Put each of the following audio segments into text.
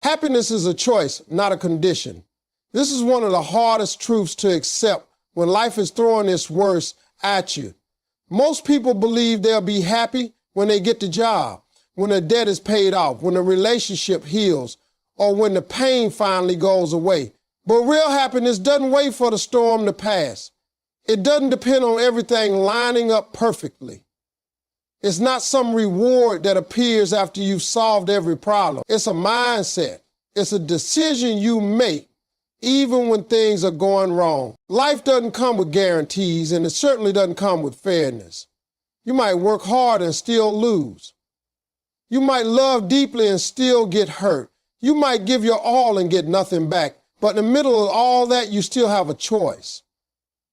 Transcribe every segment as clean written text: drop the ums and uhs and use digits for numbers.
Happiness is a choice, not a condition. This is one of the hardest truths to accept when life is throwing its worst at you. Most people believe they'll be happy when they get the job, when the debt is paid off, when the relationship heals, or when the pain finally goes away. But real happiness doesn't wait for the storm to pass. It doesn't depend on everything lining up perfectly. It's not some reward that appears after you've solved every problem. It's a mindset. It's a decision you make even when things are going wrong. Life doesn't come with guarantees, and it certainly doesn't come with fairness. You might work hard and still lose. You might love deeply and still get hurt. You might give your all and get nothing back. But in the middle of all that, you still have a choice.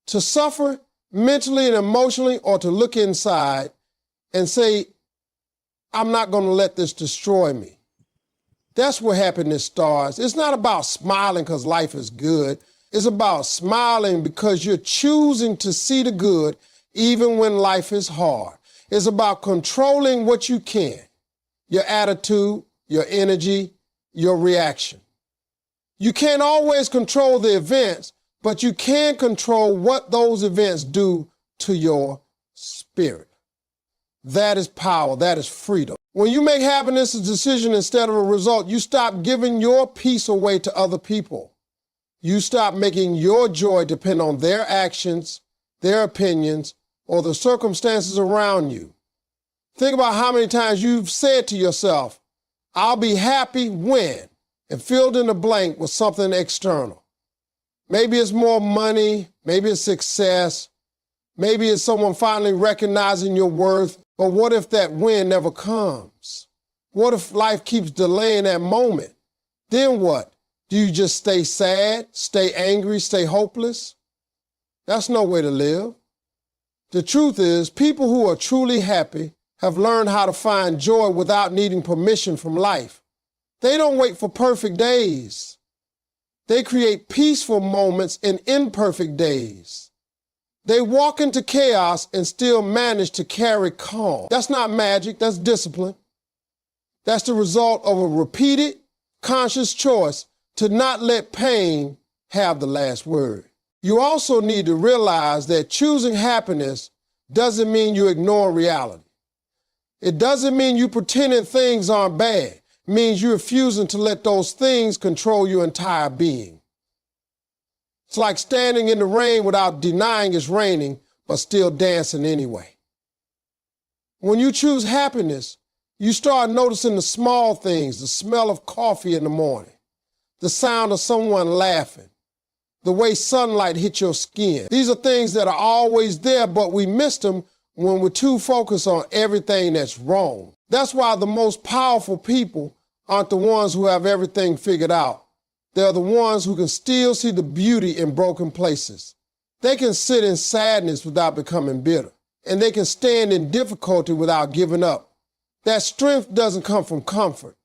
To suffer mentally and emotionally, or to look inside and say, I'm not going to let this destroy me. That's where happiness starts. It's not about smiling because life is good. It's about smiling because you're choosing to see the good even when life is hard. It's about controlling what you can, your attitude, your energy, your reaction. You can't always control the events, but you can control what those events do to your spirit. That is power. That is freedom. When you make happiness a decision instead of a result, you stop giving your peace away to other people. You stop making your joy depend on their actions, their opinions, or the circumstances around you. Think about how many times you've said to yourself, I'll be happy when, and filled in the blank with something external. Maybe it's more money, maybe it's success, maybe it's someone finally recognizing your worth. But what if that win never comes? What if life keeps delaying that moment? Then what? Do you just stay sad, stay angry, stay hopeless? That's no way to live. The truth is, people who are truly happy have learned how to find joy without needing permission from life. They don't wait for perfect days. They create peaceful moments in imperfect days. They walk into chaos and still manage to carry calm. That's not magic, that's discipline. That's the result of a repeated, conscious choice to not let pain have the last word. You also need to realize that choosing happiness doesn't mean you ignore reality. It doesn't mean you pretending things aren't bad. It means you're refusing to let those things control your entire being. It's like standing in the rain without denying it's raining, but still dancing anyway. When you choose happiness, you start noticing the small things, the smell of coffee in the morning, the sound of someone laughing, the way sunlight hits your skin. These are things that are always there, but we miss them when we're too focused on everything that's wrong. That's why the most powerful people aren't the ones who have everything figured out. They're the ones who can still see the beauty in broken places. They can sit in sadness without becoming bitter, and they can stand in difficulty without giving up. That strength doesn't come from comfort.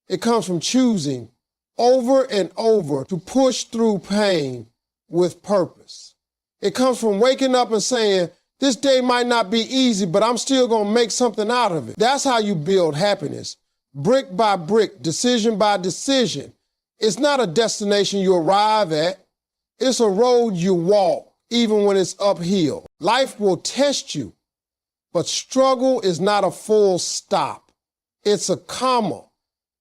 It comes from choosing over and over to push through pain with purpose. It comes from waking up and saying, this day might not be easy, but I'm still going to make something out of it. That's how you build happiness, brick by brick, decision by decision. It's not a destination you arrive at. It's a road you walk, even when it's uphill. Life will test you, but struggle is not a full stop. It's a comma.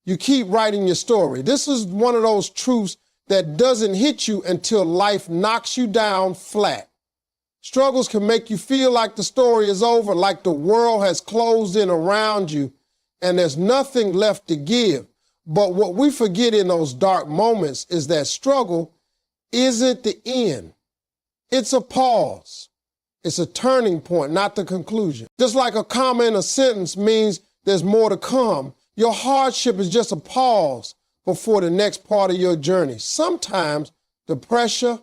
You keep writing your story. This is one of those truths that doesn't hit you until life knocks you down flat. Struggles can make you feel like the story is over, like the world has closed in around you and there's nothing left to give. But what we forget in those dark moments is that struggle isn't the end. It's a pause. It's a turning point, not the conclusion. Just like a comma in a sentence means there's more to come, your hardship is just a pause before the next part of your journey. Sometimes the pressure,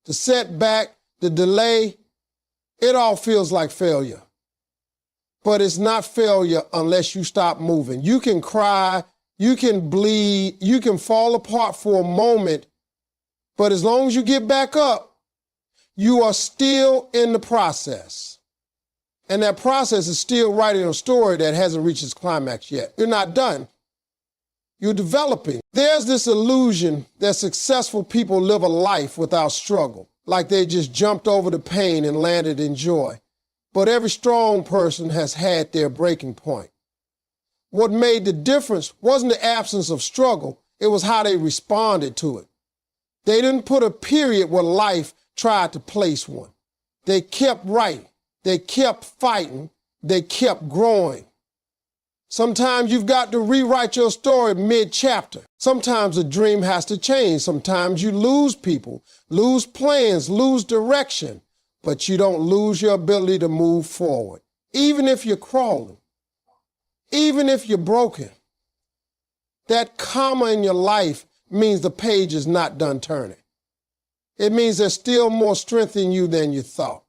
the setback, the delay, it all feels like failure. But it's not failure unless you stop moving. You can cry, you can bleed, you can fall apart for a moment, but as long as you get back up, you are still in the process. And that process is still writing a story that hasn't reached its climax yet. You're not done. You're developing. There's this illusion that successful people live a life without struggle, like they just jumped over the pain and landed in joy. But every strong person has had their breaking point. What made the difference wasn't the absence of struggle, it was how they responded to it. They didn't put a period where life tried to place one. They kept writing, they kept fighting, they kept growing. Sometimes you've got to rewrite your story mid-chapter. Sometimes a dream has to change. Sometimes you lose people, lose plans, lose direction, but you don't lose your ability to move forward. Even if you're crawling, even if you're broken, that comma in your life means the page is not done turning. It means there's still more strength in you than you thought.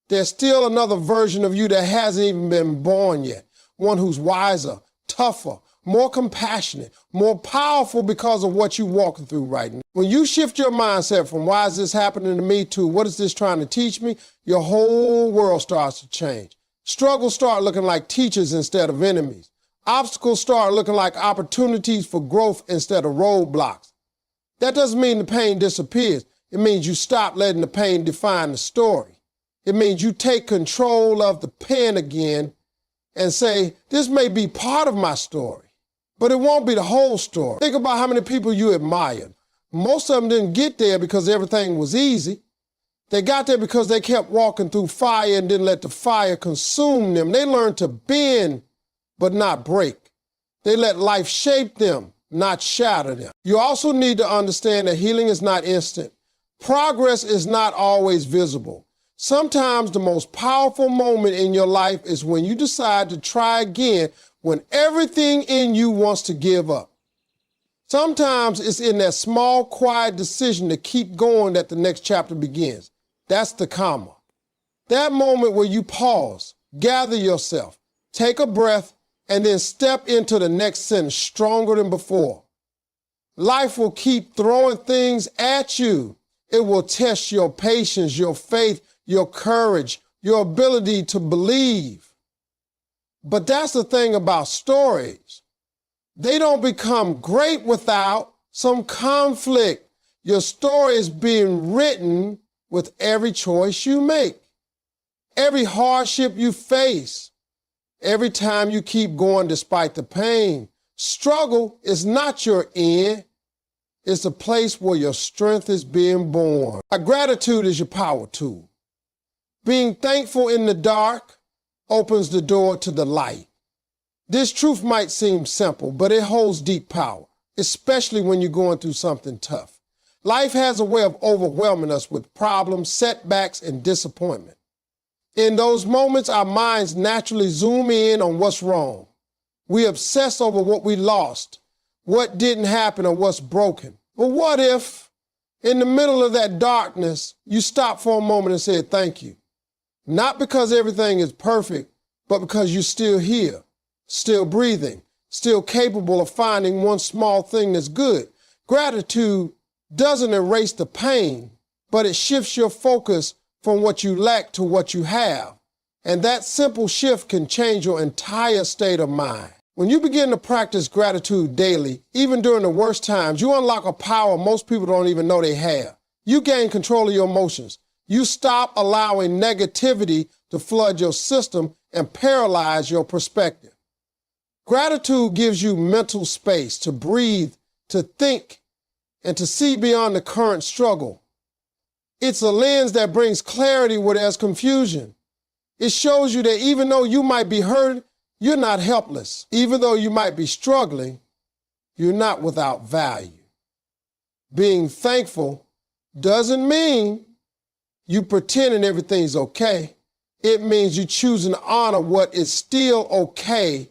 There's still another version of you that hasn't even been born yet. One who's wiser, tougher, more compassionate, more powerful because of what you're walking through right now. When you shift your mindset from why is this happening to me to what is this trying to teach me, your whole world starts to change. Struggles start looking like teachers instead of enemies. Obstacles start looking like opportunities for growth instead of roadblocks. That doesn't mean the pain disappears. It means you stop letting the pain define the story. It means you take control of the pen again and say, this may be part of my story, but it won't be the whole story. Think about how many people you admired. Most of them didn't get there because everything was easy. They got there because they kept walking through fire and didn't let the fire consume them. They learned to bend, but not break. They let life shape them, not shatter them. You also need to understand that healing is not instant. Progress is not always visible. Sometimes the most powerful moment in your life is when you decide to try again when everything in you wants to give up. Sometimes it's in that small, quiet decision to keep going that the next chapter begins. That's the comma. That moment where you pause, gather yourself, take a breath, and then step into the next sentence stronger than before. Life will keep throwing things at you. It will test your patience, your faith, your courage, your ability to believe. But that's the thing about stories. They don't become great without some conflict. Your story is being written with every choice you make, every hardship you face, every time you keep going despite the pain. Struggle is not your end. It's a place where your strength is being born. Gratitude is your power tool. Being thankful in the dark opens the door to the light. This truth might seem simple, but it holds deep power, especially when you're going through something tough. Life has a way of overwhelming us with problems, setbacks, and disappointment. In those moments, our minds naturally zoom in on what's wrong. We obsess over what we lost, what didn't happen, or what's broken. But what if, in the middle of that darkness, you stop for a moment and say thank you? Not because everything is perfect, but because you're still here, still breathing, still capable of finding one small thing that's good. Gratitude doesn't erase the pain, but it shifts your focus from what you lack to what you have. And that simple shift can change your entire state of mind. When you begin to practice gratitude daily, even during the worst times, you unlock a power most people don't even know they have. You gain control of your emotions. You stop allowing negativity to flood your system and paralyze your perspective. Gratitude gives you mental space to breathe, to think, and to see beyond the current struggle. It's a lens that brings clarity where there's confusion. It shows you that even though you might be hurt, you're not helpless. Even though you might be struggling, you're not without value. Being thankful doesn't mean you pretending everything's okay. It means you choosing to honor what is still okay,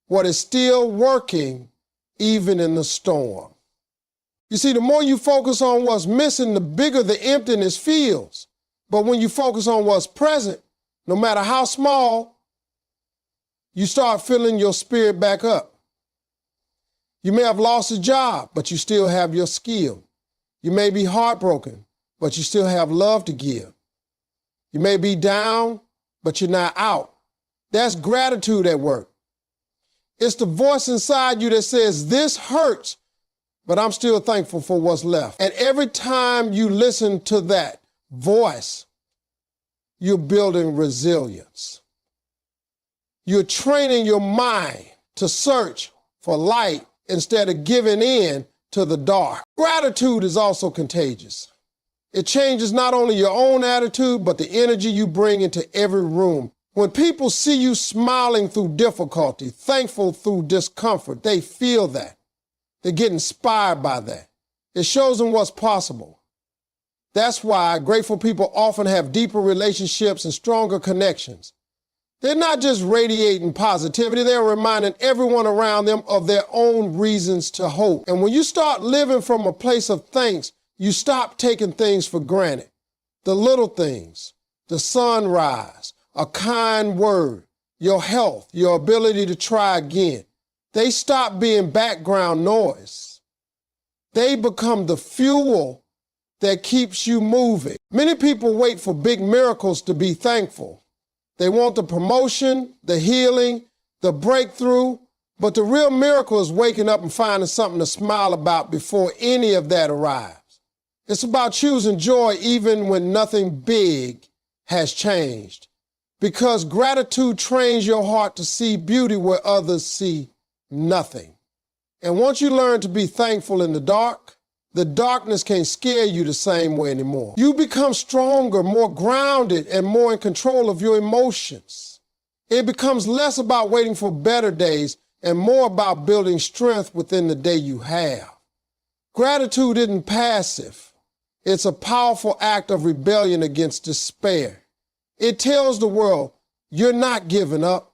what is still working, even in the storm. You see, the more you focus on what's missing, the bigger the emptiness feels. But when you focus on what's present, no matter how small, you start filling your spirit back up. You may have lost a job, but you still have your skill. You may be heartbroken, but you still have love to give. You may be down, but you're not out. That's gratitude at work. It's the voice inside you that says, this hurts, but I'm still thankful for what's left. And every time you listen to that voice, you're building resilience. You're training your mind to search for light instead of giving in to the dark. Gratitude is also contagious. It changes not only your own attitude, but the energy you bring into every room. When people see you smiling through difficulty, thankful through discomfort, they feel that. They get inspired by that. It shows them what's possible. That's why grateful people often have deeper relationships and stronger connections. They're not just radiating positivity, they're reminding everyone around them of their own reasons to hope. And when you start living from a place of thanks, you stop taking things for granted. The little things, the sunrise, a kind word, your health, your ability to try again, they stop being background noise. They become the fuel that keeps you moving. Many people wait for big miracles to be thankful. They want the promotion, the healing, the breakthrough, but the real miracle is waking up and finding something to smile about before any of that arrives. It's about choosing joy even when nothing big has changed, because gratitude trains your heart to see beauty where others see nothing. And once you learn to be thankful in the darkness can't scare you the same way anymore. You become stronger, more grounded, and more in control of your emotions. It becomes less about waiting for better days and more about building strength within the day you have. Gratitude isn't passive. It's a powerful act of rebellion against despair. It tells the world you're not giving up,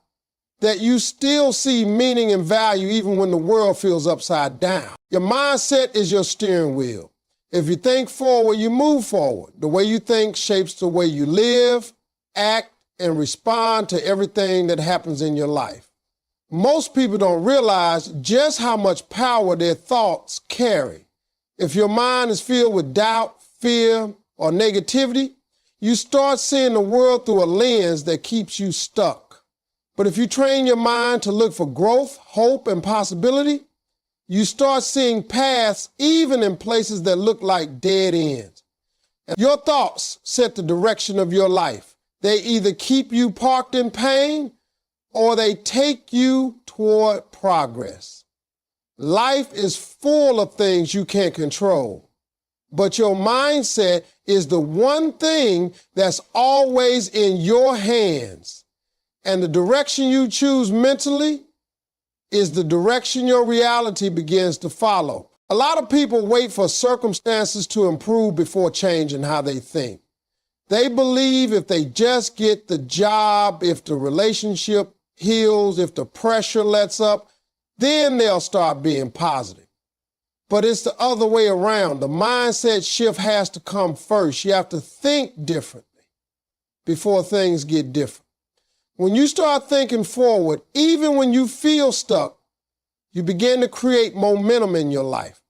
that you still see meaning and value even when the world feels upside down. Your mindset is your steering wheel. If you think forward, you move forward. The way you think shapes the way you live, act, and respond to everything that happens in your life. Most people don't realize just how much power their thoughts carry. If your mind is filled with doubt, fear, or negativity, you start seeing the world through a lens that keeps you stuck. But if you train your mind to look for growth, hope, and possibility, you start seeing paths even in places that look like dead ends. Your thoughts set the direction of your life. They either keep you parked in pain or they take you toward progress. Life is full of things you can't control, but your mindset is the one thing that's always in your hands. And the direction you choose mentally is the direction your reality begins to follow. A lot of people wait for circumstances to improve before changing how they think. They believe if they just get the job, if the relationship heals, if the pressure lets up, then they'll start being positive. But it's the other way around. The mindset shift has to come first. You have to think differently before things get different. When you start thinking forward, even when you feel stuck, you begin to create momentum in your life.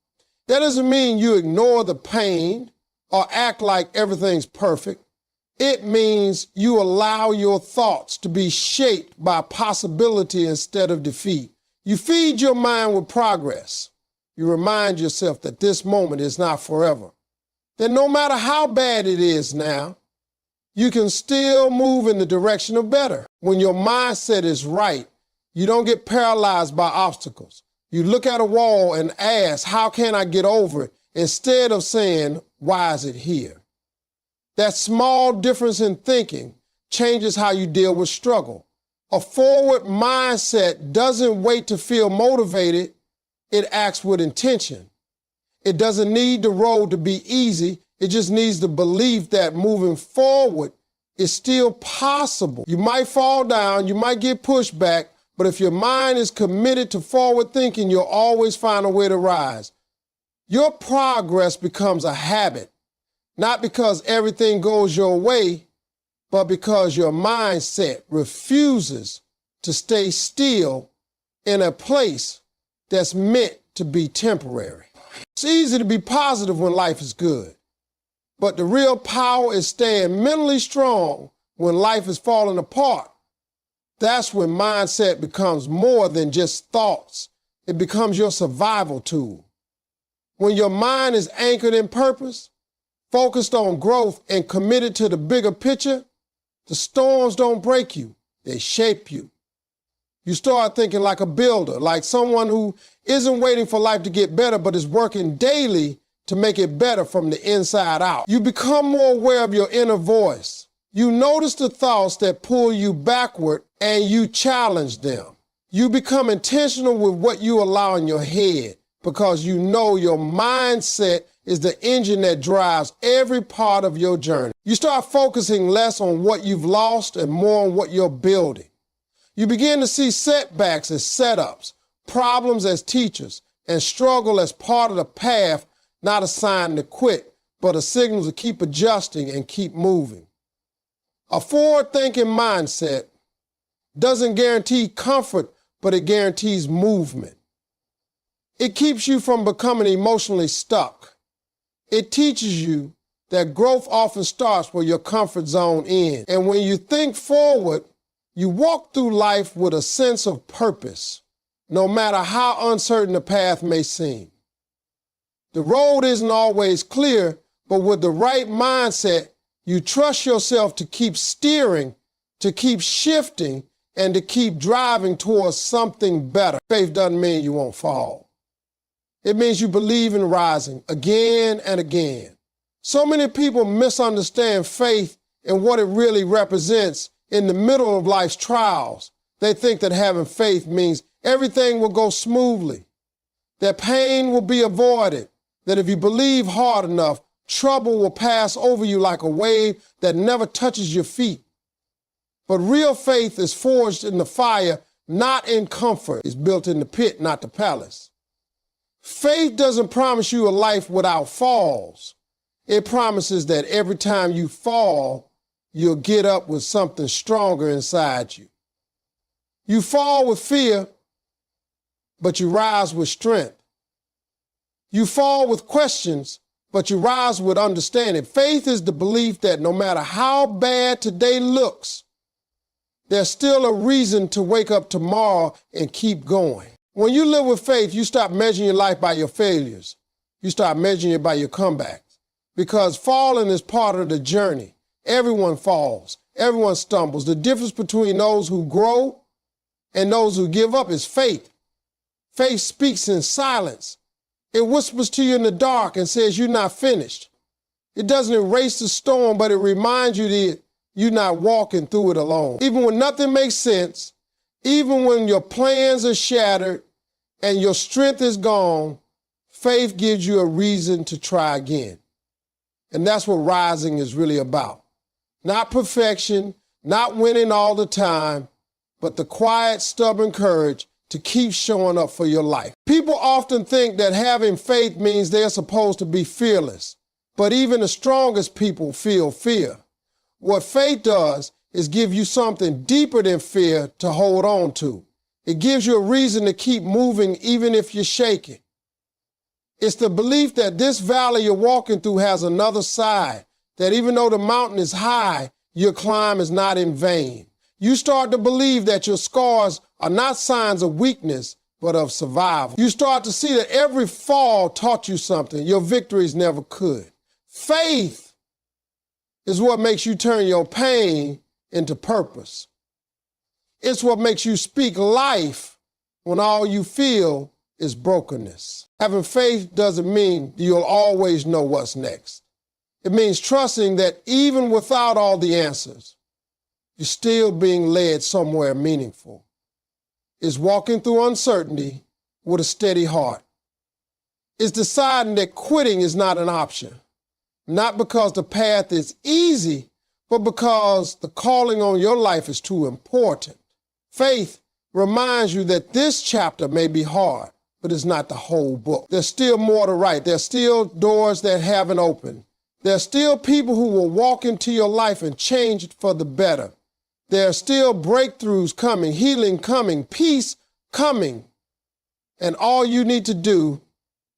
That doesn't mean you ignore the pain or act like everything's perfect. It means you allow your thoughts to be shaped by possibility instead of defeat. You feed your mind with progress. You remind yourself that this moment is not forever. That no matter how bad it is now, you can still move in the direction of better. When your mindset is right, you don't get paralyzed by obstacles. You look at a wall and ask, how can I get over it? Instead of saying, why is it here? That small difference in thinking changes how you deal with struggle. A forward mindset doesn't wait to feel motivated. It acts with intention. It doesn't need the road to be easy. It just needs the belief that moving forward is still possible. You might fall down, you might get pushed back, but if your mind is committed to forward thinking, you'll always find a way to rise. Your progress becomes a habit, not because everything goes your way, but because your mindset refuses to stay still in a place that's meant to be temporary. It's easy to be positive when life is good. But the real power is staying mentally strong when life is falling apart. That's when mindset becomes more than just thoughts. It becomes your survival tool. When your mind is anchored in purpose, focused on growth, and committed to the bigger picture, the storms don't break you, they shape you. You start thinking like a builder, like someone who isn't waiting for life to get better, but is working daily to make it better from the inside out. You become more aware of your inner voice. You notice the thoughts that pull you backward and you challenge them. You become intentional with what you allow in your head because you know your mindset is the engine that drives every part of your journey. You start focusing less on what you've lost and more on what you're building. You begin to see setbacks as setups, problems as teachers, and struggle as part of the path, not a sign to quit, but a signal to keep adjusting and keep moving. A forward-thinking mindset doesn't guarantee comfort, but it guarantees movement. It keeps you from becoming emotionally stuck. It teaches you that growth often starts where your comfort zone ends. And when you think forward, you walk through life with a sense of purpose, no matter how uncertain the path may seem. The road isn't always clear, but with the right mindset, you trust yourself to keep steering, to keep shifting, and to keep driving towards something better. Faith doesn't mean you won't fall. It means you believe in rising again and again. So many people misunderstand faith and what it really represents in the middle of life's trials. They think that having faith means everything will go smoothly, that pain will be avoided, that if you believe hard enough, trouble will pass over you like a wave that never touches your feet. But real faith is forged in the fire, not in comfort. It's built in the pit, not the palace. Faith doesn't promise you a life without falls. It promises that every time you fall, you'll get up with something stronger inside you. You fall with fear, but you rise with strength. You fall with questions, but you rise with understanding. Faith is the belief that no matter how bad today looks, there's still a reason to wake up tomorrow and keep going. When you live with faith, you stop measuring your life by your failures. You start measuring it by your comebacks. Because falling is part of the journey. Everyone falls. Everyone stumbles. The difference between those who grow and those who give up is faith. Faith speaks in silence. It whispers to you in the dark and says you're not finished. It doesn't erase the storm, but it reminds you that you're not walking through it alone. Even when nothing makes sense, even when your plans are shattered and your strength is gone, faith gives you a reason to try again. And that's what rising is really about. Not perfection, not winning all the time, but the quiet, stubborn courage to keep showing up for your life. People often think that having faith means they're supposed to be fearless, but even the strongest people feel fear. What faith does is give you something deeper than fear to hold on to. It gives you a reason to keep moving even if you're shaking. It's the belief that this valley you're walking through has another side, that even though the mountain is high, your climb is not in vain. You start to believe that your scars are not signs of weakness, but of survival. You start to see that every fall taught you something your victories never could. Faith is what makes you turn your pain into purpose. It's what makes you speak life when all you feel is brokenness. Having faith doesn't mean you'll always know what's next. It means trusting that even without all the answers, you're still being led somewhere meaningful. It's walking through uncertainty with a steady heart. It's deciding that quitting is not an option, not because the path is easy, but because the calling on your life is too important. Faith reminds you that this chapter may be hard, but it's not the whole book. There's still more to write. There's still doors that haven't opened. There's still people who will walk into your life and change it for the better. There are still breakthroughs coming, healing coming, peace coming. And all you need to do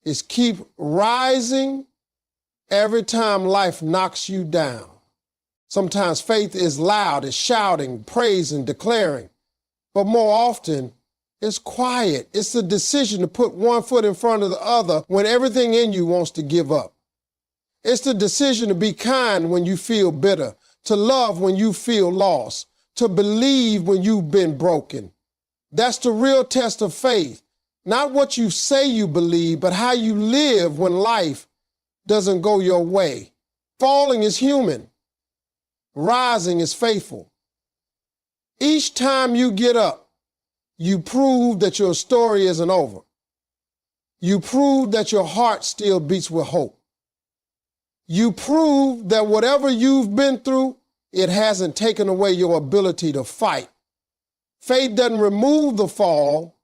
is keep rising every time life knocks you down. Sometimes faith is loud, it's shouting, praising, declaring. But more often, it's quiet. It's the decision to put one foot in front of the other when everything in you wants to give up. It's the decision to be kind when you feel bitter, to love when you feel lost, to believe when you've been broken. That's the real test of faith. Not what you say you believe, but how you live when life doesn't go your way. Falling is human. Rising is faithful. Each time you get up, you prove that your story isn't over. You prove that your heart still beats with hope. You prove that whatever you've been through, it hasn't taken away your ability to fight. Faith doesn't remove the fall.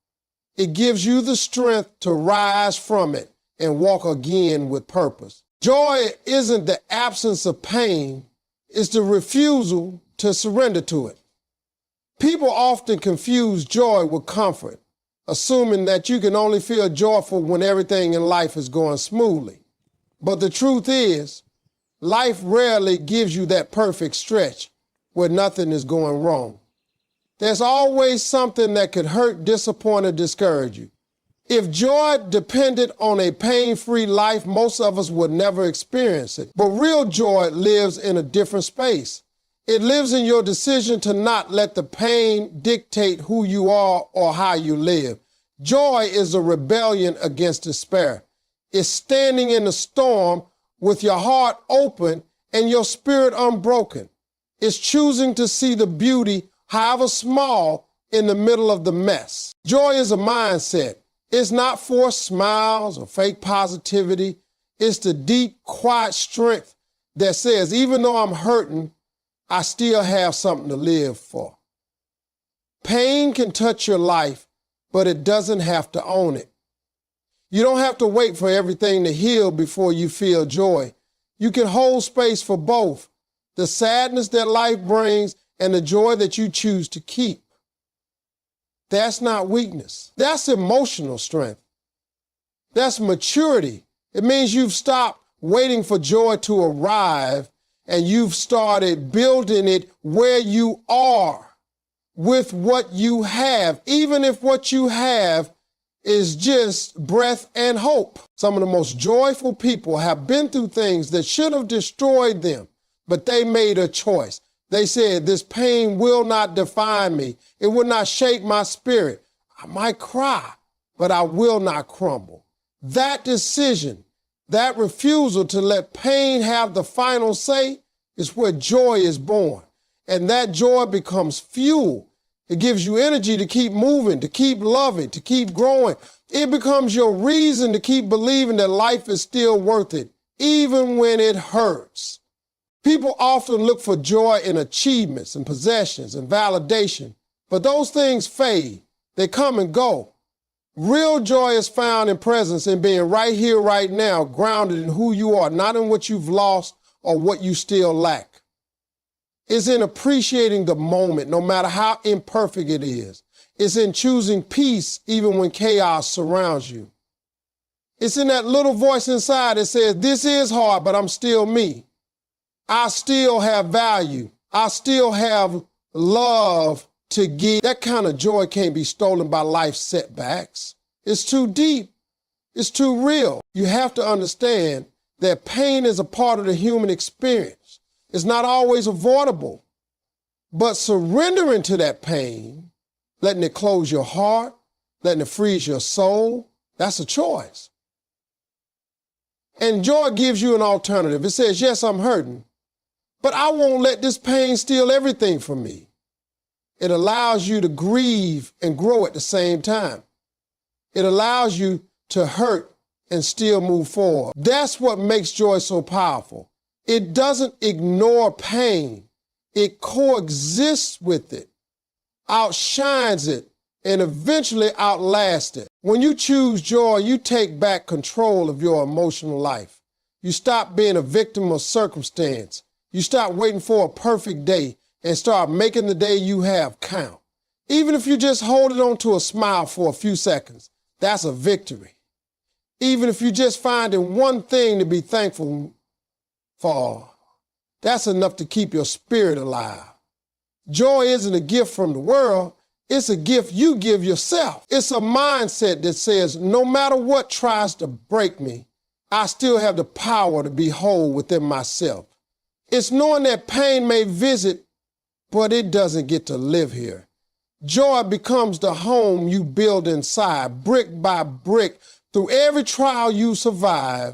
It gives you the strength to rise from it and walk again with purpose. Joy isn't the absence of pain. It's the refusal to surrender to it. People often confuse joy with comfort, assuming that you can only feel joyful when everything in life is going smoothly. But the truth is, life rarely gives you that perfect stretch where nothing is going wrong. There's always something that could hurt, disappoint, or discourage you. If joy depended on a pain-free life, most of us would never experience it. But real joy lives in a different space. It lives in your decision to not let the pain dictate who you are or how you live. Joy is a rebellion against despair. It's standing in the storm with your heart open and your spirit unbroken. It's choosing to see the beauty, however small, in the middle of the mess. Joy is a mindset. It's not forced smiles or fake positivity. It's the deep, quiet strength that says, even though I'm hurting, I still have something to live for. Pain can touch your life, but it doesn't have to own it. You don't have to wait for everything to heal before you feel joy. You can hold space for both, the sadness that life brings and the joy that you choose to keep. That's not weakness. That's emotional strength. That's maturity. It means you've stopped waiting for joy to arrive and you've started building it where you are with what you have, even if what you have is just breath and hope. Some of the most joyful people have been through things that should have destroyed them, but they made a choice. They said, this pain will not define me. It will not shake my spirit. I might cry, but I will not crumble. That decision, that refusal to let pain have the final say is where joy is born. And that joy becomes fuel. It gives you energy to keep moving, to keep loving, to keep growing. It becomes your reason to keep believing that life is still worth it, even when it hurts. People often look for joy in achievements and possessions and validation, but those things fade. They come and go. Real joy is found in presence, in being right here, right now, grounded in who you are, not in what you've lost or what you still lack. It's in appreciating the moment, no matter how imperfect it is. It's in choosing peace even when chaos surrounds you. It's in that little voice inside that says, this is hard, but I'm still me. I still have value. I still have love to give. That kind of joy can't be stolen by life's setbacks. It's too deep. It's too real. You have to understand that pain is a part of the human experience. It's not always avoidable, but surrendering to that pain, letting it close your heart, letting it freeze your soul, that's a choice. And joy gives you an alternative. It says, yes, I'm hurting, but I won't let this pain steal everything from me. It allows you to grieve and grow at the same time. It allows you to hurt and still move forward. That's what makes joy so powerful. It doesn't ignore pain. It coexists with it, outshines it, and eventually outlasts it. When you choose joy, you take back control of your emotional life. You stop being a victim of circumstance. You stop waiting for a perfect day and start making the day you have count. Even if you just hold it on to a smile for a few seconds, that's a victory. Even if you just finding one thing to be thankful for, that's enough to keep your spirit alive. Joy isn't a gift from the world. It's a gift you give yourself. It's a mindset that says, no matter what tries to break me, I still have the power to be whole within myself. It's knowing that pain may visit, but it doesn't get to live here. Joy becomes the home you build inside, brick by brick, through every trial you survive.